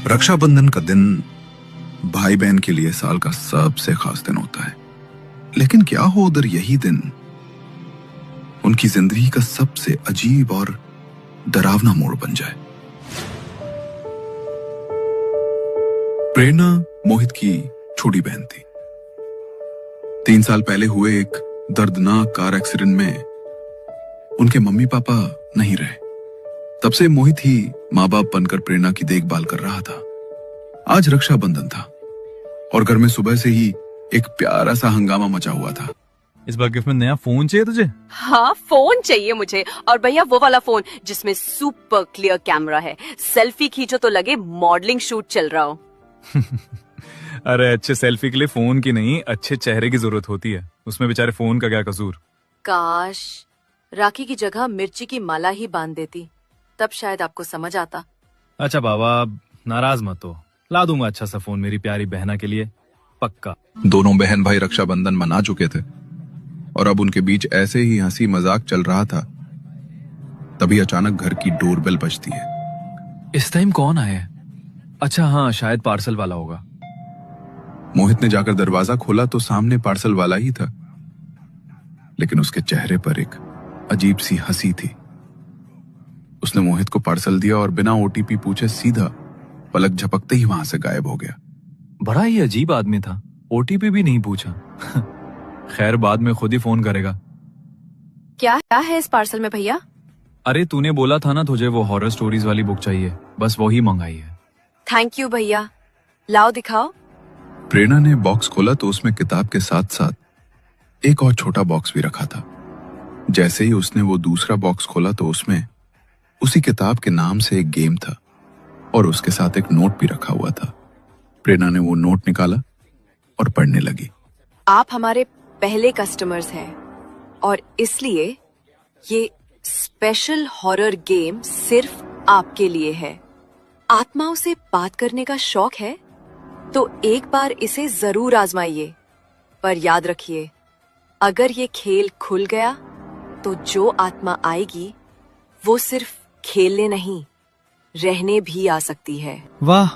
रक्षाबंधन का दिन भाई बहन के लिए साल का सबसे खास दिन होता है। लेकिन क्या हो उधर यही दिन उनकी जिंदगी का सबसे अजीब और डरावना मोड़ बन जाए। प्रेरणा मोहित की छोटी बहन थी। 3 साल पहले हुए एक दर्दनाक कार एक्सीडेंट में उनके मम्मी पापा नहीं रहे। तब से मोहित ही माँ बाप बनकर प्रेरणा की देखभाल कर रहा था। आज रक्षाबंधन था और घर में सुबह से ही एक प्यारा सा हंगामा मचा हुआ था। इस बार गिफ्ट में नया फोन चाहिए तुझे? हाँ, फोन चाहिए मुझे। और भैया वो वाला फोन जिसमें सुपर क्लियर कैमरा है, सेल्फी खींचो तो लगे मॉडलिंग शूट चल रहा हो। अरे अच्छे सेल्फी के लिए फोन की नहीं, अच्छे चेहरे की जरूरत होती है। उसमें बेचारे फोन का क्या कसूर। काश राखी की जगह मिर्ची की माला ही बांध देती, तब शायद आपको समझ आता। अच्छा बाबा, नाराज मत हो, ला दूंगा अच्छा सा फोन मेरी प्यारी बहना के लिए, पक्का। दोनों बहन भाई रक्षाबंधन मना चुके थे और अब उनके बीच ऐसे ही हंसी मजाक चल रहा था। तभी अचानक घर की डोरबेल बजती है। इस टाइम कौन आया? अच्छा हाँ, शायद पार्सल वाला होगा। मोहित ने जाकर दरवाजा खोला तो सामने पार्सल वाला ही था, लेकिन उसके चेहरे पर एक अजीब सी हंसी थी। उसने मोहित को पार्सल दिया और बिना ओटीपी पूछे सीधा पलक झपकते ही वहां से गायब हो गया। बड़ा ही अजीब आदमी था, ओटीपी भी नहीं पूछा। खैर बाद में खुद ही फोन करेगा। क्या है इस पार्सल में भैया? अरे तूने बोला था ना तुझे वो हॉरर स्टोरीज वाली बुक चाहिए, बस वही मंगाई है। थैंक यू भैया, लाओ दिखाओ। प्रेरणा ने बॉक्स खोला तो उसमें किताब के साथ साथ एक और छोटा बॉक्स भी रखा था। जैसे ही उसने वो दूसरा बॉक्स खोला तो उसमें उसी किताब के नाम से एक गेम था और उसके साथ एक नोट भी रखा हुआ था। प्रेरणा ने वो नोट निकाला और पढ़ने लगी। आप हमारे पहले कस्टमर्स हैं और इसलिए ये स्पेशल हॉरर गेम सिर्फ आपके लिए है। आत्माओं से बात करने का शौक है तो एक बार इसे जरूर आजमाइए, पर याद रखिए अगर ये खेल खुल गया तो जो आत्मा आएगी वो सिर्फ खेलने नहीं, रहने भी आ सकती है। वाह,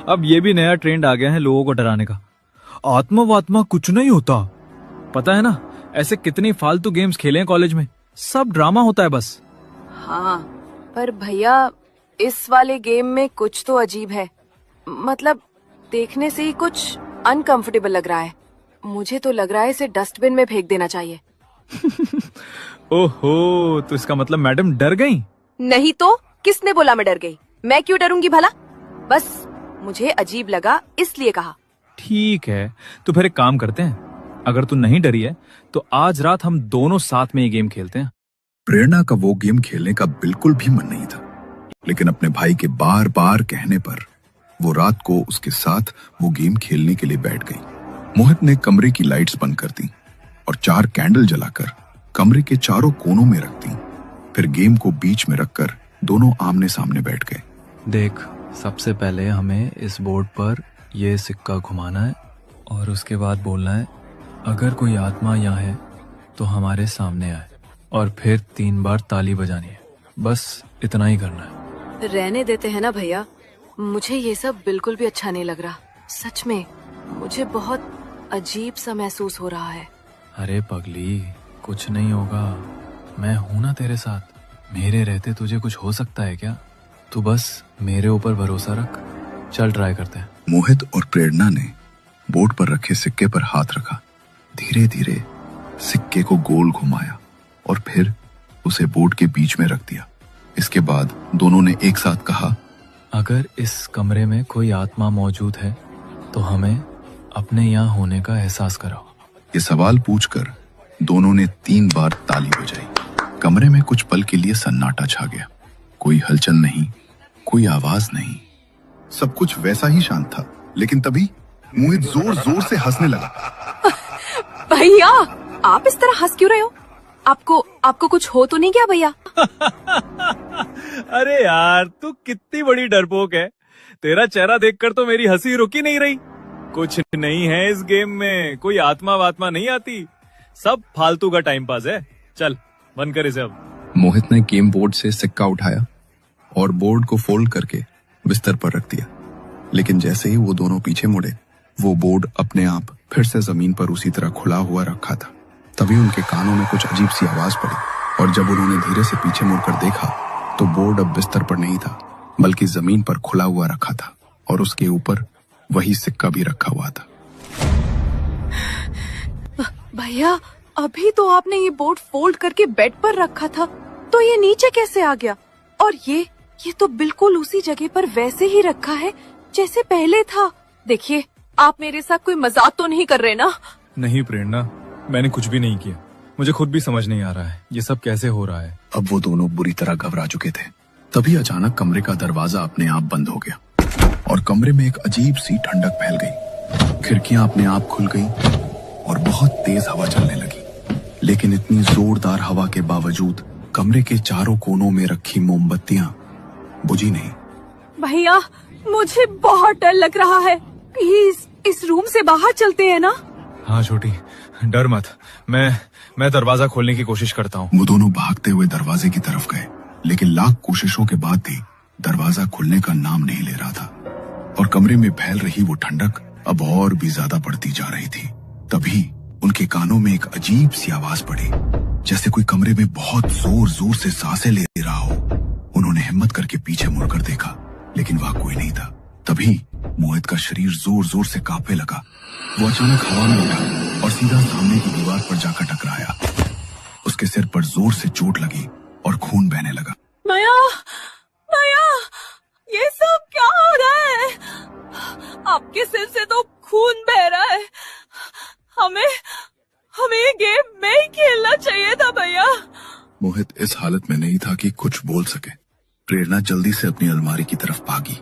अब ये भी नया ट्रेंड आ गया है लोगों को डराने का। आत्मा वात्मा कुछ नहीं होता, पता है ना। ऐसे कितनी फालतू गेम्स खेले हैं कॉलेज में, सब ड्रामा होता है बस। हाँ, पर भैया इस वाले गेम में कुछ तो अजीब है। मतलब देखने से ही कुछ अनकंफर्टेबल लग रहा है। मुझे तो लग रहा है इसे डस्टबिन में फेंक देना चाहिए। ओहो, तो इसका मतलब मैडम डर गई? नहीं तो किसने बोला मैं डर गई? मैं क्यों डरूंगी भला? बस मुझे अजीब लगा इसलिए कहा। ठीक है, तो फिर एक काम करते हैं, अगर तू नहीं डरी है तो आज रात हम दोनों साथ में ये गेम खेलते हैं। प्रेरणा का वो गेम खेलने का बिल्कुल भी मन नहीं था, लेकिन अपने भाई के बार बार कहने पर वो रात को उसके साथ वो गेम खेलने के लिए बैठ गई। मोहित ने कमरे की लाइट्स बंद कर दी और 4 कैंडल जलाकर कमरे के चारों कोनों में रख दी। फिर गेम को बीच में रखकर दोनों आमने सामने बैठ गए। देख, सबसे पहले हमें इस बोर्ड पर ये सिक्का घुमाना है और उसके बाद बोलना है अगर कोई आत्मा यहाँ है तो हमारे सामने आए, और फिर 3 बार ताली बजानी है। बस इतना ही करना है। रहने देते हैं ना भैया, मुझे ये सब बिल्कुल भी अच्छा नहीं लग रहा। सच में मुझे बहुत अजीब सा महसूस हो रहा है। अरे पगली, कुछ नहीं होगा, मैं हूं ना तेरे साथ। मेरे रहते तुझे कुछ हो सकता है क्या? तू बस मेरे ऊपर भरोसा रख, चल ट्राई करते हैं। मोहित और प्रेरणा ने बोर्ड पर रखे सिक्के पर हाथ रखा। धीरे धीरे सिक्के को गोल घुमाया और फिर उसे बोर्ड के बीच में रख दिया। इसके बाद दोनों ने एक साथ कहा, अगर इस कमरे में कोई आत्मा मौजूद है तो हमें अपने यहाँ होने का एहसास कराओ। ये सवाल पूछकर दोनों ने 3 बार ताली बजाई। कमरे में कुछ पल के लिए सन्नाटा छा गया। कोई हलचल नहीं, कोई आवाज नहीं, सब कुछ वैसा ही शांत था। लेकिन तभी मोहित जोर जोर से हंसने लगा। भैया आप इस तरह हंस क्यों रहे हो? आपको कुछ हो तो नहीं गया भैया? अरे यार, तू कितनी बड़ी डरपोक है। तेरा चेहरा देखकर तो मेरी हंसी रुक ही नहीं रही। कुछ नहीं है इस गेम में, कोई आत्मा वात्मा नहीं आती, सब फालतू का टाइम पास है। चल बंद कर इसे अब। मोहित ने गेम बोर्ड से सिक्का उठाया और बोर्ड को फोल्ड करके बिस्तर पर रख दिया। लेकिन जैसे ही वो दोनों पीछे मुड़े, वो बोर्ड अपने आप फिर से जमीन पर उसी तरह खुला हुआ रखा था। तभी उनके कानों में कुछ अजीब सी आवाज पड़ी और जब उन्होंने धीरे से पीछे मुड़कर देखा तो बोर्ड अब बिस्तर पर नहीं था, बल्कि जमीन पर खुला हुआ रखा था और उसके ऊपर वही सिक्का भी रखा हुआ था। भैया, अभी तो आपने ये बोर्ड फोल्ड करके बेड पर रखा था, तो ये नीचे कैसे आ गया? और ये तो बिल्कुल उसी जगह पर वैसे ही रखा है जैसे पहले था। देखिए, आप मेरे साथ कोई मजाक तो नहीं कर रहे ना? नहीं प्रेरणा, मैंने कुछ भी नहीं किया। मुझे खुद भी समझ नहीं आ रहा है ये सब कैसे हो रहा है। अब वो दोनों बुरी तरह घबरा चुके थे। तभी अचानक कमरे का दरवाजा अपने आप बंद हो गया और कमरे में एक अजीब सी ठंडक फैल गई। खिड़कियां अपने आप खुल गई और बहुत तेज हवा चलने लगी, लेकिन इतनी जोरदार हवा के बावजूद कमरे के चारों कोनों में रखी मोमबत्तियां बुझी नहीं। भैया, मुझे बहुत डर लग रहा है। प्लीज इस रूम से बाहर चलते हैं ना? हाँ छोटी, डर मत, मैं दरवाजा खोलने की कोशिश करता हूँ। वो दोनों भागते हुए दरवाजे की तरफ गए, लेकिन लाख कोशिशों के बाद भी दरवाजा खुलने का नाम नहीं ले रहा था और कमरे में फैल रही वो ठंडक अब और भी ज्यादा बढ़ती जा रही थी। तभी उनके कानों में एक अजीब सी आवाज पड़ी, जैसे कोई कमरे में बहुत जोर जोर से सांसें ले रहा हो। उन्होंने हिम्मत करके पीछे मुड़कर देखा, लेकिन वहां कोई नहीं था। तभी मोहित का शरीर जोर जोर से कांपने लगा। वो अचानक हवा में उठा और सीधा सामने की दीवार पर जाकर टकराया। उसके सिर पर जोर से चोट लगी और खून बहने लगा। माया, माया, ये सब क्या हो रहा है? आपके सिर से तो खून बह रहा है। हमें ये गेम नहीं खेलना चाहिए था भैया। मोहित इस हालत में नहीं था कि कुछ बोल सके। प्रेरणा जल्दी से अपनी अलमारी की तरफ भागी,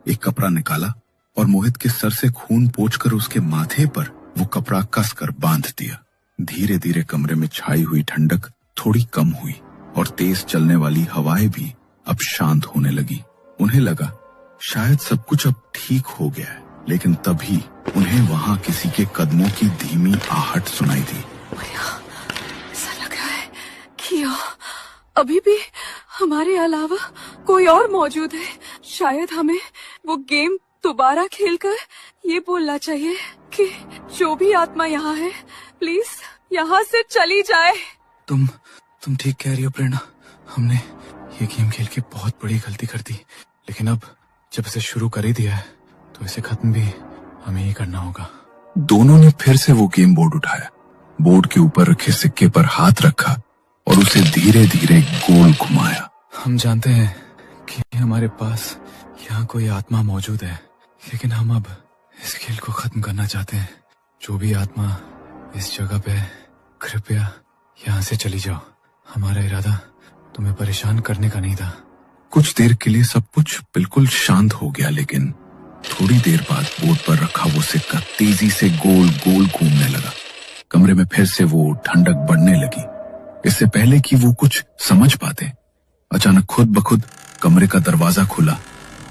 एक कपड़ा निकाला और मोहित के सर से खून पोंछकर उसके माथे पर वो कपड़ा कसकर बांध दिया। धीरे धीरे कमरे में छाई हुई ठंडक थोड़ी कम हुई और तेज चलने वाली हवाएं भी अब शांत होने लगी। उन्हें लगा शायद सब कुछ अब ठीक हो गया है, लेकिन तभी उन्हें वहां किसी के कदमों की धीमी आहट सुनाई दी। ऐसा लग रहा है कि अभी भी हमारे अलावा कोई और मौजूद है। शायद हमें वो गेम दोबारा खेलकर ये बोलना चाहिए कि जो भी आत्मा यहाँ है, प्लीज यहाँ से चली जाए। तुम ठीक कह रही हो प्रेरणा, हमने ये गेम खेल के बहुत बड़ी गलती कर दी, लेकिन अब जब इसे शुरू कर ही दिया है तो इसे खत्म भी हमें ही करना होगा। दोनों ने फिर से वो गेम बोर्ड उठाया, बोर्ड के ऊपर रखे सिक्के पर हाथ रखा और उसे धीरे धीरे गोल घुमाया। हम जानते हैं कि हमारे पास यहाँ कोई आत्मा मौजूद है, लेकिन हम अब इस खेल को खत्म करना चाहते हैं। जो भी आत्मा इस जगह पे, कृपया यहाँ से चली जाओ। हमारा इरादा तुम्हें परेशान करने का नहीं था। कुछ देर के लिए सब कुछ बिल्कुल शांत हो गया, लेकिन थोड़ी देर बाद बोर्ड पर रखा वो सिक्का तेजी से गोल गोल घूमने लगा। कमरे में फिर से वो ठंडक बढ़ने लगी। इससे पहले कि वो कुछ समझ पाते, अचानक खुद ब खुद कमरे का दरवाजा खुला।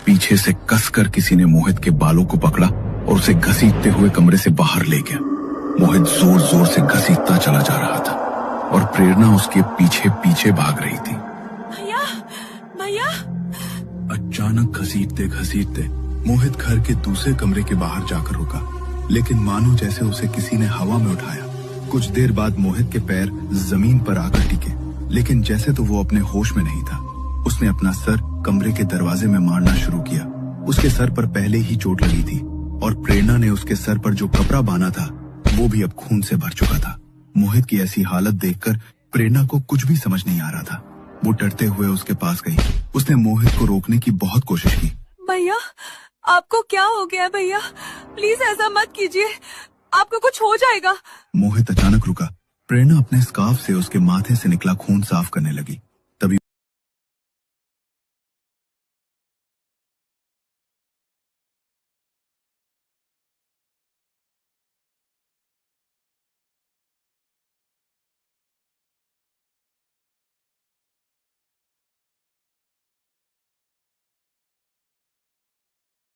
पीछे से कसकर किसी ने मोहित के बालों को पकड़ा और उसे घसीटते हुए कमरे से बाहर ले गया। मोहित जोर जोर से घसीटता चला जा रहा था और प्रेरणा उसके पीछे पीछे भाग रही थी। भैया, भैया! अचानक घसीटते घसीटते मोहित घर के दूसरे कमरे के बाहर जाकर रुका, लेकिन मानो जैसे उसे किसी ने हवा में उठाया। कुछ देर बाद मोहित के पैर जमीन पर आकर टिके, लेकिन जैसे तो वो अपने होश में नहीं था। उसने अपना सर कमरे के दरवाजे में मारना शुरू किया। उसके सर पर पहले ही चोट लगी थी और प्रेरणा ने उसके सर पर जो कपड़ा बांधा था वो भी अब खून से भर चुका था। मोहित की ऐसी हालत देखकर प्रेरणा को कुछ भी समझ नहीं आ रहा था। वो डरते हुए उसके पास गई। उसने मोहित को रोकने की बहुत कोशिश की। भैया, आपको क्या हो गया भैया? प्लीज ऐसा मत कीजिए, आपको कुछ हो जाएगा। मोहित अचानक रुका। प्रेरणा अपने स्कार्फ से उसके माथे से निकला खून साफ करने लगी।